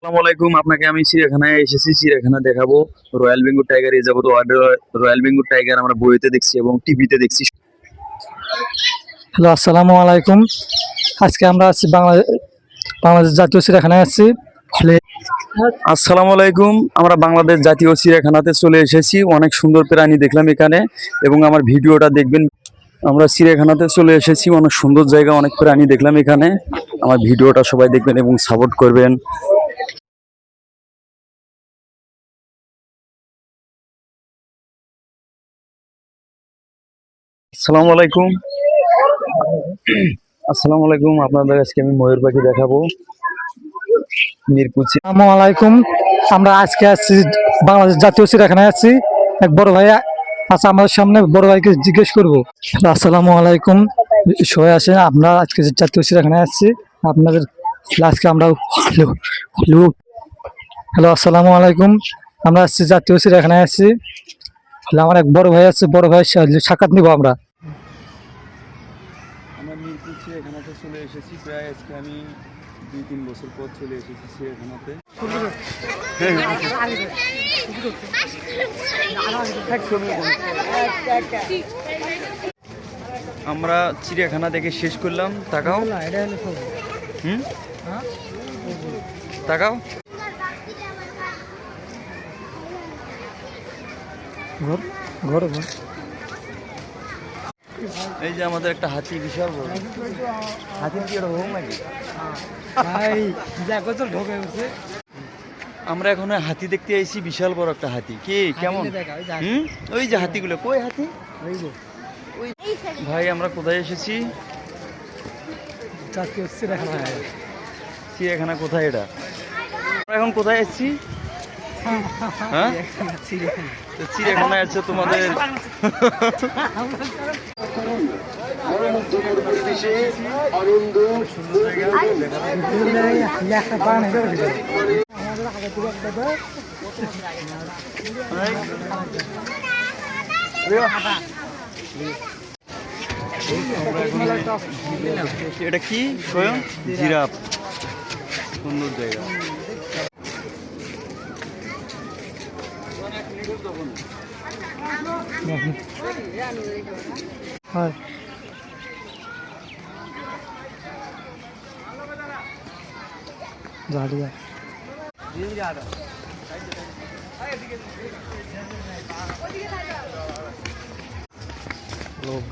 আসসালামু আলাইকুম। আপনাকে আমি চিড়িয়াখানায় এসেছি, চিড়িয়াখানা দেখাবো। রয়্যাল বেঙ্গল টাইগার এই যাবত রয়্যাল বেঙ্গল টাইগার আমরা বইতে দেখছি এবং টিভিতে দেখছি। হ্যালো, আসসালামু আলাইকুম। আজকে আমরা আছি বাংলাদেশ জাতীয় চিড়িয়াখানায় আছি। আসসালামু আলাইকুম। আমরা বাংলাদেশ জাতীয় চিড়িয়াখানাতে চলে এসেছি। অনেক সুন্দর প্রাণী দেখলাম এখানে এবং আমার ভিডিওটা দেখবেন। আমরা চিড়িয়াখানাতে চলে এসেছি, অনেক সুন্দর জায়গা, অনেক প্রাণী দেখলাম এখানে। আমার ভিডিওটা সবাই দেখবেন এবং সাপোর্ট করবেন। আসসালামু আলাইকুম। আসসালামু আলাইকুম। আপনাদের আজকে আমি ময়ূর পাখি দেখাবো, মিরপুর। আসসালামু আলাইকুম। আমরা আজকে আসছি বাংলাদেশ জাতীয় চিড়িয়াখানায় আছি। এক বড় ভাই আচ্ছা, আমাদের সামনে বড় ভাইকে জিজ্ঞেস করবো। আসসালামু আলাইকুম, সবাই আসেন। আমরা আজকে জাতীয় চিড়িয়াখানায় আসছি আপনাদের। আজকে আমরা হ্যালো হ্যালো হ্যালো আসসালামু আলাইকুম। আমরা আসছি জাতীয় চিড়িয়াখানায় আসছি। আমার এক বড় ভাই আছে, বড় ভাই সাক্ষাৎ নিবো আমরা। আমরা মিরপুর চিড়িয়াখানাতে চলে এসেছি। প্রায় আজকে আমি 2-3 বছর পর চলে এসেছি চিড়িয়াখানাতে। আমরা চিড়িয়াখানা দেখে শেষ করলাম। তাকাও, তাকাও। ঘর এই যে আমাদের একটা হাতি, বিশাল বড় হাতির কি ওটা হোক নাকি? আমরা এখন ওই হাতি দেখতে আইছি, বিশাল বড় একটা হাতি। কে কেমন? ওই যে হাতিগুলো, কই হাতি? ভাই আমরা কোথায় এসেছি? চিড়িয়াখানা কোথায় এটা? আমরা এখন কোথায় এসেছি? হ্যাঁ, চিড়িয়াখানায় আছে তোমাদের। এটা কি স্বয়ং জিরাফ, সুন্দর জায়গা। হয় झाड़िया लोग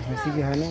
हंसी की है ना।